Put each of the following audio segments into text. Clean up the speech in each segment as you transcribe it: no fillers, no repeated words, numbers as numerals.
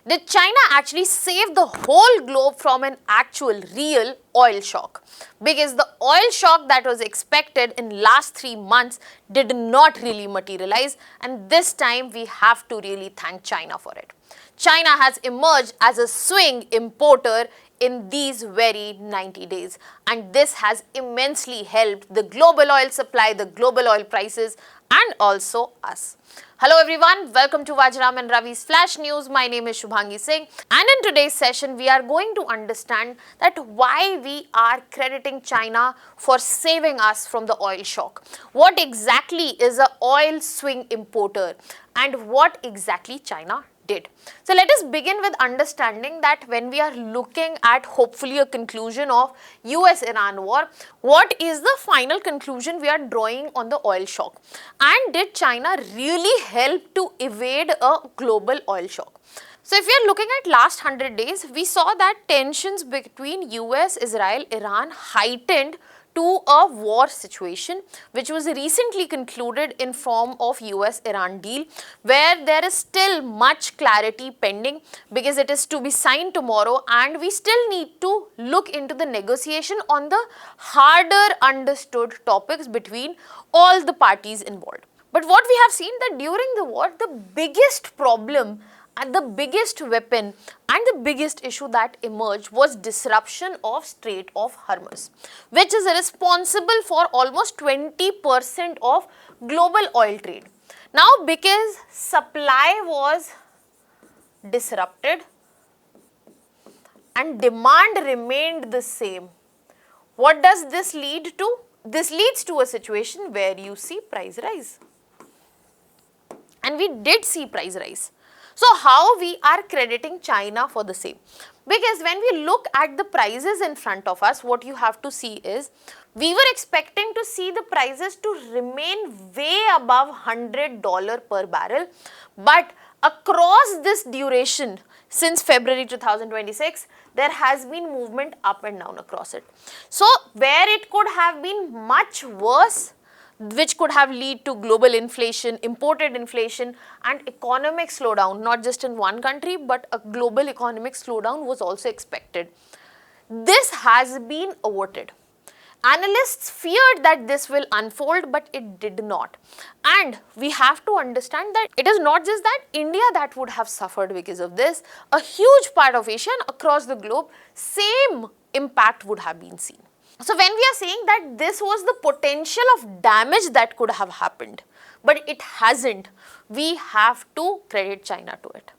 Did China actually save the whole globe from an actual real oil shock? Because the oil shock that was expected in last 3 months did not really materialize, and this time we have to really thank China for it. China has emerged as a swing importer in these very 90 days, and this has immensely helped the global oil supply, the global oil prices, and also us. Hello everyone, welcome to Vajiram and Ravi's Flash News. My name is Shubhangi Singh, and in today's session we are going to understand that why we are crediting China for saving us from the oil shock. What exactly is an oil swing importer and what exactly China did. So let us begin with understanding that when we are looking at hopefully a conclusion of US-Iran war, what is the final conclusion we are drawing on the oil shock? And did China really help to evade a global oil shock? So if we are looking at last 100 days, we saw that tensions between US, Israel, Iran heightened to a war situation which was recently concluded in form of US-Iran deal, where there is still much clarity pending because it is to be signed tomorrow, and we still need to look into the negotiation on the harder understood topics between all the parties involved. But what we have seen that during the war, the biggest problem and the biggest weapon and the biggest issue that emerged was disruption of Strait of Hormuz, which is responsible for almost 20% of global oil trade. Now, because supply was disrupted and demand remained the same, what does this lead to? This leads to a situation where you see price rise. And we did see price rise. So how we are crediting China for the same? Because when we look at the prices in front of us, what you have to see is, we were expecting to see the prices to remain way above $100 per barrel, but across this duration, since February 2026, there has been movement up and down across it. So where it could have been much worse, which could have led to global inflation, imported inflation, and economic slowdown, not just in one country, but a global economic slowdown was also expected. This has been averted. Analysts feared that this will unfold, but it did not. And we have to understand that it is not just that India that would have suffered because of this. A huge part of Asia and across the globe, same impact would have been seen. So when we are saying that this was the potential of damage that could have happened, but it hasn't, we have to credit China to it.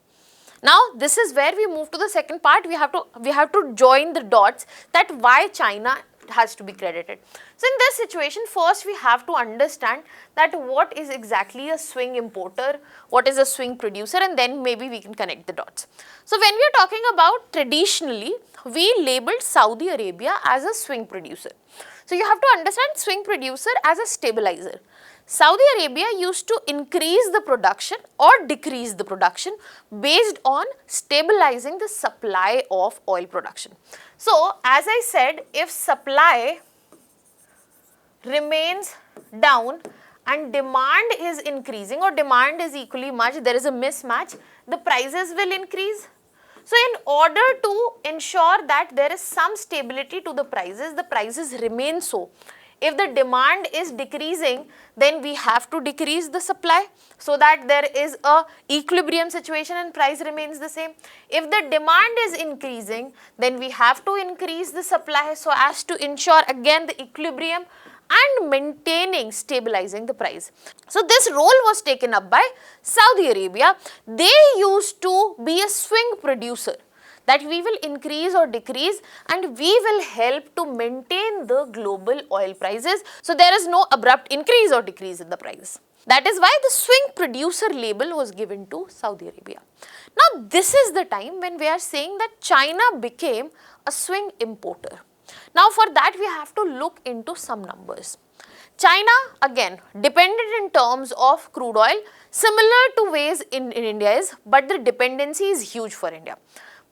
Now this is where we move to the second part. We have to join the dots that why China has to be credited. So in this situation, first we have to understand that what is exactly a swing importer, what is a swing producer, and then maybe we can connect the dots. So when we are talking about traditionally, we labeled Saudi Arabia as a swing producer. So you have to understand swing producer as a stabilizer. Saudi Arabia used to increase the production or decrease the production based on stabilizing the supply of oil production. So as I said, if supply remains down and demand is increasing or demand is equally much, there is a mismatch, the prices will increase. So in order to ensure that there is some stability to the prices remain so. If the demand is decreasing, then we have to decrease the supply so that there is a equilibrium situation and price remains the same. If the demand is increasing, then we have to increase the supply so as to ensure again the equilibrium and maintaining, stabilizing the price. So this role was taken up by Saudi Arabia. They used to be a swing producer, that we will increase or decrease and we will help to maintain the global oil prices. So there is no abrupt increase or decrease in the price. That is why the swing producer label was given to Saudi Arabia. Now this is the time when we are saying that China became a swing importer. Now for that we have to look into some numbers. China again dependent in terms of crude oil, similar to ways in India is, but the dependency is huge for India.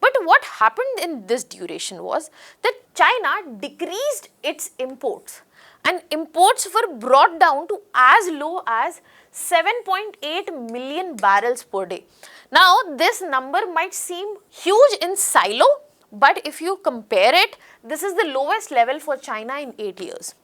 But what happened in this duration was that China decreased its imports, and imports were brought down to as low as 7.8 million barrels per day. Now, this number might seem huge in silo, but if you compare it, this is the lowest level for China in 8 years.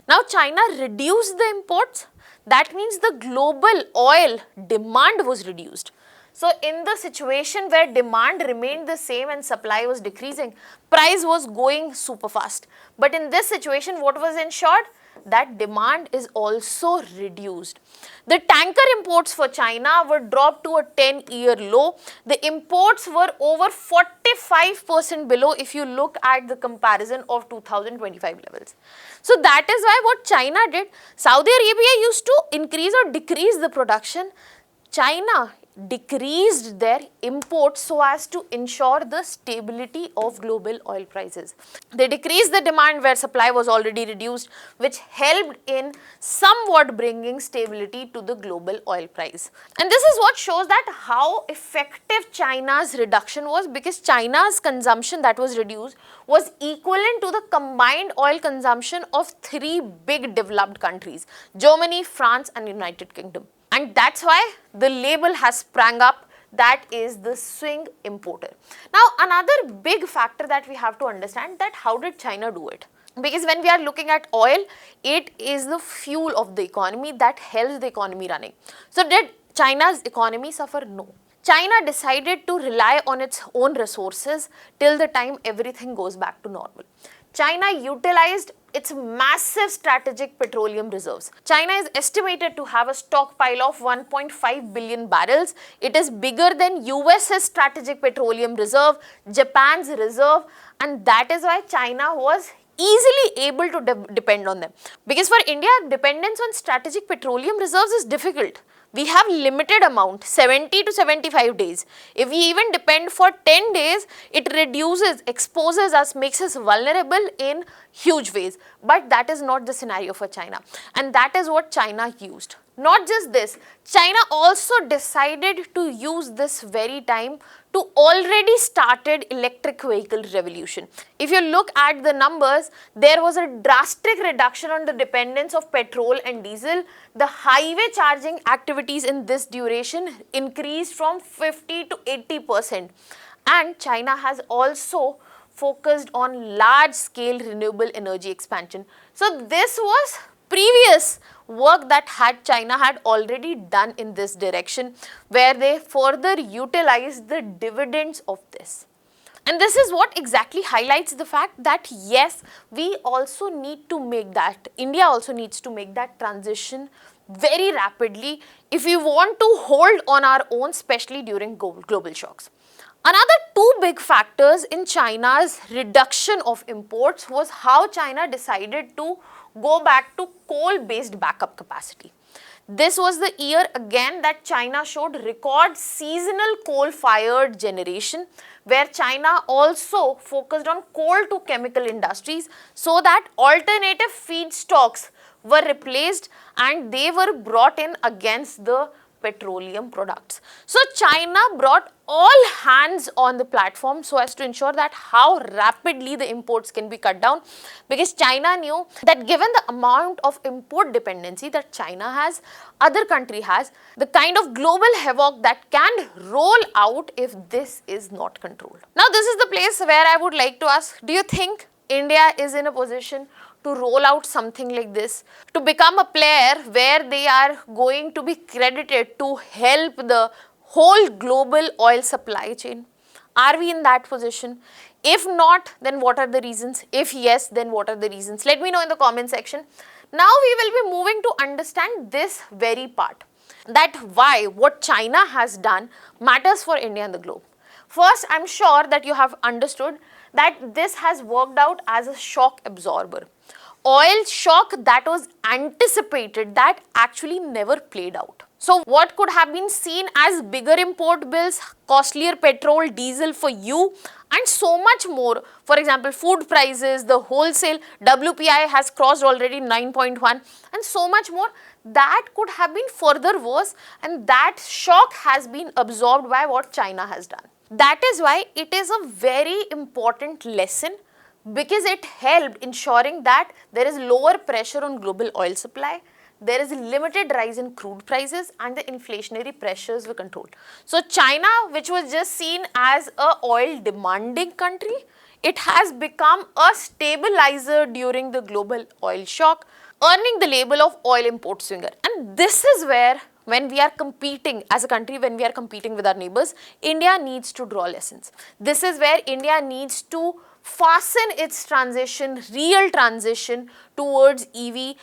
Now, China reduced the imports. That means the global oil demand was reduced. So, in the situation where demand remained the same and supply was decreasing, price was going super fast. But in this situation, what was ensured? That demand is also reduced. The tanker imports for China were dropped to a 10-year low. The imports were over 45% below if you look at the comparison of 2025 levels. So that is why what China did, Saudi Arabia used to increase or decrease the production. China decreased their imports so as to ensure the stability of global oil prices. They decreased the demand where supply was already reduced, which helped in somewhat bringing stability to the global oil price. And this is what shows that how effective China's reduction was, because China's consumption that was reduced was equivalent to the combined oil consumption of 3 big developed countries, Germany, France and United Kingdom. And that's why the label has sprang up, that is the swing importer. Now, another big factor that we have to understand, that how did China do it? Because when we are looking at oil, it is the fuel of the economy that helps the economy running. So did China's economy suffer? No. China decided to rely on its own resources till the time everything goes back to normal. China utilized its massive strategic petroleum reserves. China is estimated to have a stockpile of 1.5 billion barrels. It is bigger than US's strategic petroleum reserve, Japan's reserve, and that is why China was easily able to depend on them. Because for India, dependence on strategic petroleum reserves is difficult. We have limited amount, 70 to 75 days. If we even depend for 10 days, it reduces, exposes us, makes us vulnerable in huge ways. But that is not the scenario for China. And that is what China used. Not just this, China also decided to use this very time to already started electric vehicle revolution. If you look at the numbers, there was a drastic reduction on the dependence of petrol and diesel. The highway charging activities in this duration increased from 50 to 80%. And China has also focused on large scale renewable energy expansion. So this was previous work that China had already done in this direction, where they further utilized the dividends of this. And this is what exactly highlights the fact that yes, we also need to make that, India also needs to make that transition very rapidly if we want to hold on our own, especially during global shocks. Another 2 big factors in China's reduction of imports was how China decided to go back to coal-based backup capacity. This was the year again that China showed record seasonal coal-fired generation, where China also focused on coal to chemical industries so that alternative feedstocks were replaced and they were brought in against the petroleum products. So China brought all hands on the platform so as to ensure that how rapidly the imports can be cut down, because China knew that given the amount of import dependency that China has, other country has, the kind of global havoc that can roll out if this is not controlled. Now this is the place where I would like to ask, do you think India is in a position to roll out something like this, to become a player where they are going to be credited to help the whole global oil supply chain? Are we in that position? If not, then what are the reasons? If yes, then what are the reasons? Let me know in the comment section. Now we will be moving to understand this very part, that why what China has done matters for India and the globe. First, I'm sure that you have understood that this has worked out as a shock absorber. Oil shock that was anticipated, that actually never played out. So what could have been seen as bigger import bills, costlier petrol, diesel for you, and so much more. For example, food prices, the wholesale WPI has crossed already 9.1 and so much more. That could have been further worse, and that shock has been absorbed by what China has done. That is why it is a very important lesson, because it helped ensuring that there is lower pressure on global oil supply. there is a limited rise in crude prices and the inflationary pressures were controlled. So China, which was just seen as a oil demanding country, it has become a stabilizer during the global oil shock, earning the label of oil import swinger. And this is where, when we are competing as a country, when we are competing with our neighbors, India needs to draw lessons. This is where India needs to fasten its transition, real transition towards EV,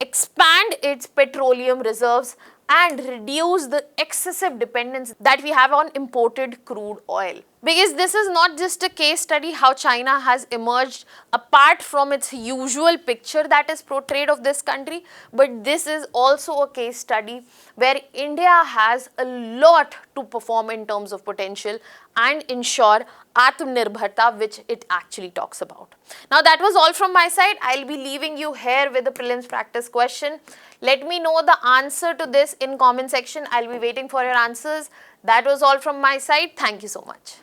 expand its petroleum reserves and reduce the excessive dependence that we have on imported crude oil. Because this is not just a case study how China has emerged apart from its usual picture that is portrayed of this country, but this is also a case study where India has a lot to perform in terms of potential and ensure Atmanirbharta, which it actually talks about. Now that was all from my side. I'll be leaving you here with the prelims practice question. Let me know the answer to this in comment section. I'll be waiting for your answers. That was all from my side. Thank you so much.